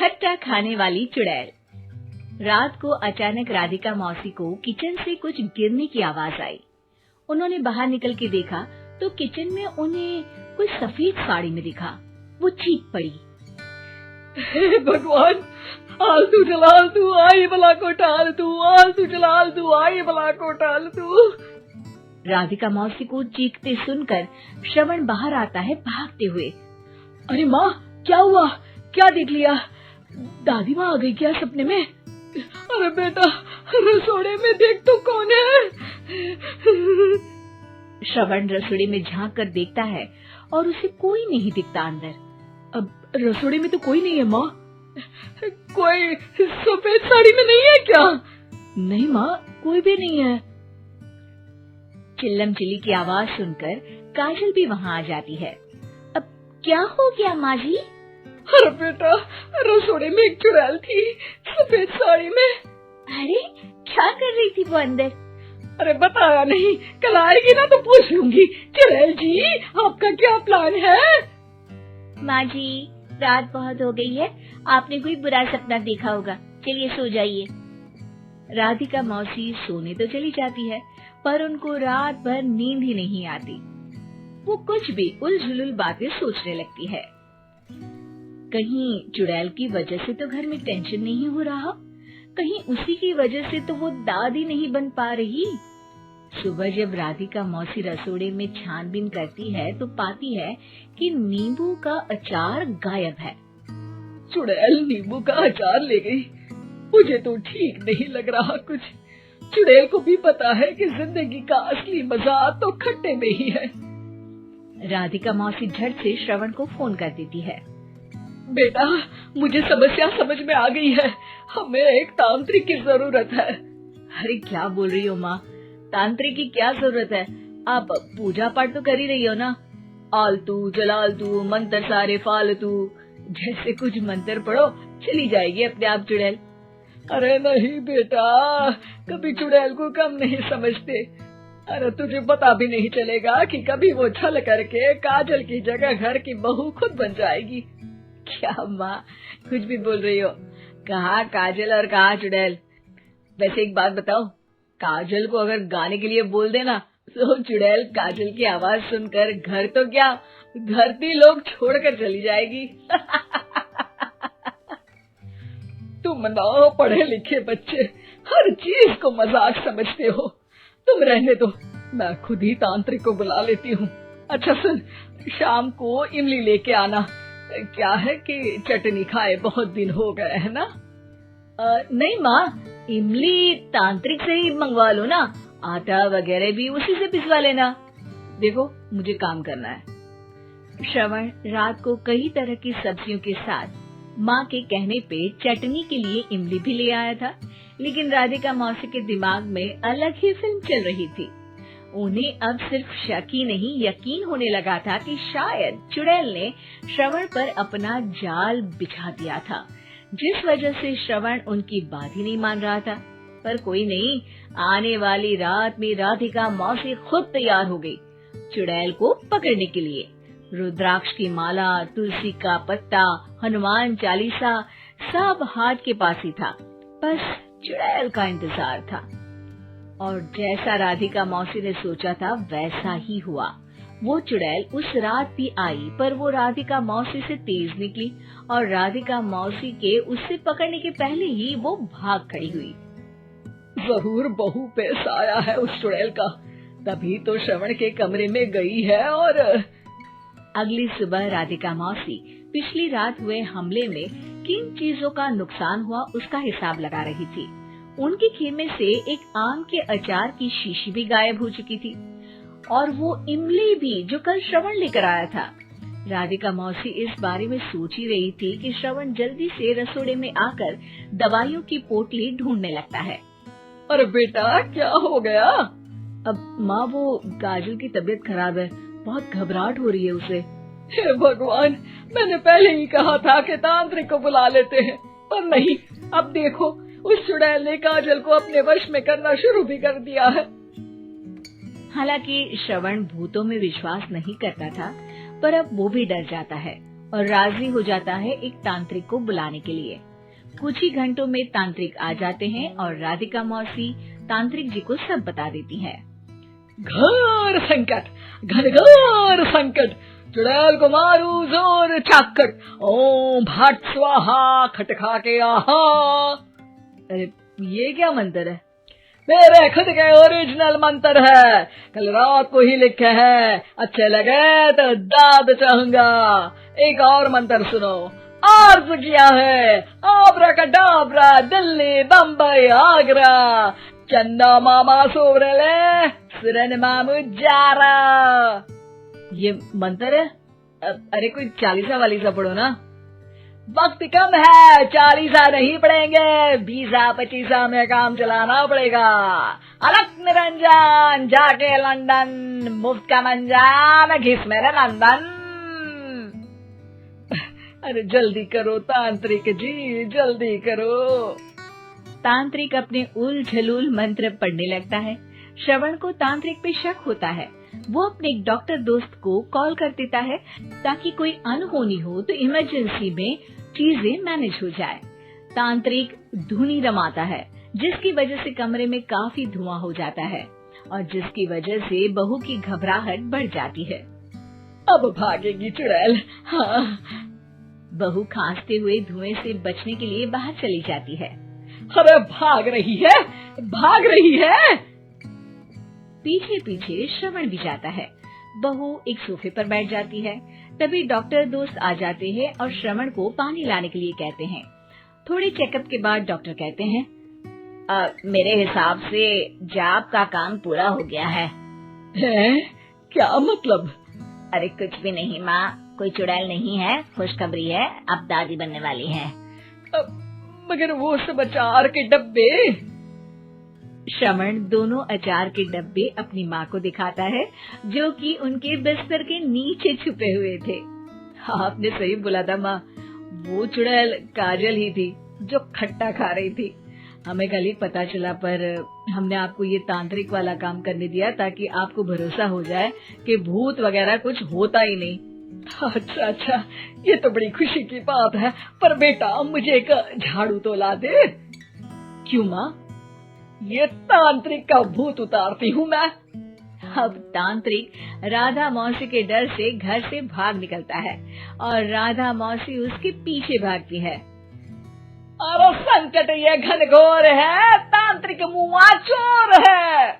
खट्टा खाने वाली चुड़ैल। रात को अचानक राधिका मौसी को किचन से कुछ गिरने की आवाज आई। उन्होंने बाहर निकल के देखा तो किचन में उन्हें कोई सफेद साड़ी में दिखा। वो चीख पड़ी, हे भगवान, आलतू जलाल तू आई बला को टाल तू, आलतू जलाल तू आई बला को टाल तू। राधिका मौसी को चीखते सुनकर श्रवण बाहर आता है भागते हुए। अरे माँ, क्या हुआ? क्या देख लिया? दादी माँ आ गई क्या सपने में? अरे बेटा, रसोड़े में देख तो कौन है? श्रवण रसोड़े में झांक कर देखता है और उसे कोई नहीं दिखता अंदर। अब रसोड़े में तो कोई नहीं है माँ। कोई सफेद साड़ी में नहीं है क्या? नहीं माँ, कोई भी नहीं है। चिल्लम चिल्ली की आवाज सुनकर काजल भी वहाँ आ जाती है। अब क्या हो गया माँ जी? अरे बेटा, रसोड़े में एक चुड़ैल थी सफेद साड़ी में। अरे क्या कर रही थी वो अंदर? अरे बताया नहीं, कल आएगी ना तो पूछ लूंगी। चुड़ैल जी, आपका क्या प्लान है? माँ जी, रात बहुत हो गई है, आपने कोई बुरा सपना देखा होगा, चलिए सो जाइए। राधिका मौसी सोने तो चली जाती है पर उनको रात भर नींद ही नहीं आती। वो कुछ भी उलझुल बातें सोचने लगती है। कहीं चुड़ैल की वजह से तो घर में टेंशन नहीं हो रहा, कहीं उसी की वजह से तो वो दादी नहीं बन पा रही। सुबह जब राधिका मौसी रसोड़े में छानबीन करती है तो पाती है कि नींबू का अचार गायब है। चुड़ैल नींबू का अचार ले गई, मुझे तो ठीक नहीं लग रहा कुछ। चुड़ैल को भी पता है कि जिंदगी का असली मजा तो खट्टे में ही है। राधिका मौसी झट से श्रवण को फोन कर देती है। बेटा, मुझे समस्या समझ में आ गई है, हमें एक तांत्रिक की जरूरत है। अरे क्या बोल रही हो माँ, तांत्रिक की क्या जरूरत है? आप पूजा पाठ तो कर ही रही हो ना। आलतू जलालतू मंत्र सारे फालतू जैसे कुछ मंत्र पढ़ो, चली जाएगी अपने आप चुड़ैल। अरे नहीं बेटा, कभी चुड़ैल को कम नहीं समझते। अरे तुझे पता भी नहीं चलेगा कि कभी वो छल करके काजल की जगह घर की बहू खुद बन जाएगी। क्या माँ, कुछ भी बोल रही हो? कहाँ काजल और कहाँ चुड़ैल? वैसे एक बात बताओ, काजल को अगर गाने के लिए बोल देना तो चुड़ैल काजल की आवाज सुनकर घर तो क्या धरती लोग छोड़कर चली जाएगी। तुम ना पढ़े लिखे बच्चे हर चीज को मजाक समझते हो। तुम रहने दो, मैं खुद ही तांत्रिक को बुला लेती हूँ। अच्छा सुन, शाम को इमली लेके आना। क्या है कि चटनी खाए बहुत दिन हो गए है ना? नहीं माँ, इमली तांत्रिक से ही मंगवा लो ना, आटा वगैरह भी उसी से पिसवा लेना। देखो मुझे काम करना है। श्रवण रात को कई तरह की सब्जियों के साथ माँ के कहने पे चटनी के लिए इमली भी ले आया था, लेकिन राधिका मौसी के दिमाग में अलग ही फिल्म चल रही थी। उन्हें अब सिर्फ शक ही नहीं यकीन होने लगा था कि शायद चुड़ैल ने श्रवण पर अपना जाल बिछा दिया था, जिस वजह से श्रवण उनकी बात ही नहीं मान रहा था। पर कोई नहीं, आने वाली रात में राधिका मौसी खुद तैयार हो गई चुड़ैल को पकड़ने के लिए। रुद्राक्ष की माला, तुलसी का पत्ता, हनुमान चालीसा सब हाथ के पास ही था, बस चुड़ैल का इंतजार था। और जैसा राधिका मौसी ने सोचा था वैसा ही हुआ। वो चुड़ैल उस रात भी आई, पर वो राधिका मौसी से तेज निकली और राधिका मौसी के उससे पकड़ने के पहले ही वो भाग खड़ी हुई। जरूर बहू पे साया है उस चुड़ैल का, तभी तो श्रवण के कमरे में गई है। और अगली सुबह राधिका मौसी पिछली रात हुए हमले में किन चीजों का नुकसान हुआ उसका हिसाब लगा रही थी। उनके खेमे से एक आम के अचार की शीशी भी गायब हो चुकी थी और वो इमली भी जो कल श्रवण लेकर आया था। राधिका मौसी इस बारे में सोच ही रही थी कि श्रवण जल्दी से रसोड़े में आकर दवाइयों की पोटली ढूंढने लगता है। अरे बेटा, क्या हो गया? अब माँ, वो काजल की तबीयत खराब है, बहुत घबराहट हो रही है उसे। हे भगवान, मैंने पहले ही कहा था कि तांत्रिक को बुला लेते हैं, पर नहीं। अब देखो, उस चुड़ैल ने काजल को अपने वश में करना शुरू भी कर दिया है। हालांकि श्रवण भूतों में विश्वास नहीं करता था, पर अब वो भी डर जाता है और राजी हो जाता है एक तांत्रिक को बुलाने के लिए। कुछ ही घंटों में तांत्रिक आ जाते हैं और राधिका मौसी तांत्रिक जी को सब बता देती है। घोर संकट, घनघोर संकट, चुड़ैल को मारू जोर चाकट, ओम भट स्वाहा खटखा के आहा। अरे ये क्या मंत्र है? मेरे खुद के ओरिजिनल मंत्र है, कल रात को ही लिखे हैं, अच्छे लगे तो दाद चाहूंगा। एक और मंत्र सुनो, अर्ज किया है आब्राकडाब्रा, दिल्ली बम्बई आगरा, चंदा मामा सोवरले सुरन मामू जारा। ये मंत्र है? अरे कोई 40 वालीसा पढ़ो ना। वक्त कम है, 40 नहीं पड़ेंगे, 20-25 में काम चलाना पड़ेगा। अलग निरंजन जाके लंदन, मुफ्त का मंजान घिस मेरे नंदन। अरे जल्दी करो तांत्रिक जी, जल्दी करो। तांत्रिक अपने उल झलूल मंत्र पढ़ने लगता है। श्रवण को तांत्रिक पे शक होता है। वो अपने एक डॉक्टर दोस्त को कॉल कर देता है ताकि कोई अनहोनी हो तो इमरजेंसी में चीजें मैनेज हो जाए। तांत्रिक धुनी रमाता है, जिसकी वजह से कमरे में काफी धुआं हो जाता है और जिसकी वजह से बहू की घबराहट बढ़ जाती है। अब भागेगी चुड़ैल। हाँ। बहू खांसते हुए धुएं से बचने के लिए बाहर चली जाती है। अरे भाग रही है, भाग रही है। पीछे पीछे श्रवण भी जाता है। बहू एक सोफे पर बैठ जाती है। तभी डॉक्टर दोस्त आ जाते हैं और श्रवण को पानी लाने के लिए कहते हैं। थोड़े चेकअप के बाद डॉक्टर कहते हैं, मेरे हिसाब से जाप का काम पूरा हो गया है। क्या मतलब? अरे कुछ भी नहीं माँ, कोई चुड़ैल नहीं है, खुशखबरी है, अब दादी बनने वाली है। मगर वो सब अचार के डब्बे। श्रवण दोनों अचार के डब्बे अपनी माँ को दिखाता है, जो कि उनके बिस्तर के नीचे छुपे हुए थे। आपने सही बोला था माँ, वो चुड़ैल काजल ही थी जो खट्टा खा रही थी। हमें कल ही पता चला, पर हमने आपको ये तांत्रिक वाला काम करने दिया ताकि आपको भरोसा हो जाए कि भूत वगैरह कुछ होता ही नहीं। अच्छा अच्छा, ये तो बड़ी खुशी की बात है, पर बेटा मुझे एक झाड़ू तो ला दे। क्यों माँ? ये तांत्रिक का भूत उतारती हूँ मैं। अब तांत्रिक राधा मौसी के डर से घर से भाग निकलता है और राधा मौसी उसके पीछे भागती है। अरे संकट ये घनघोर है, तांत्रिक मुआ चोर है।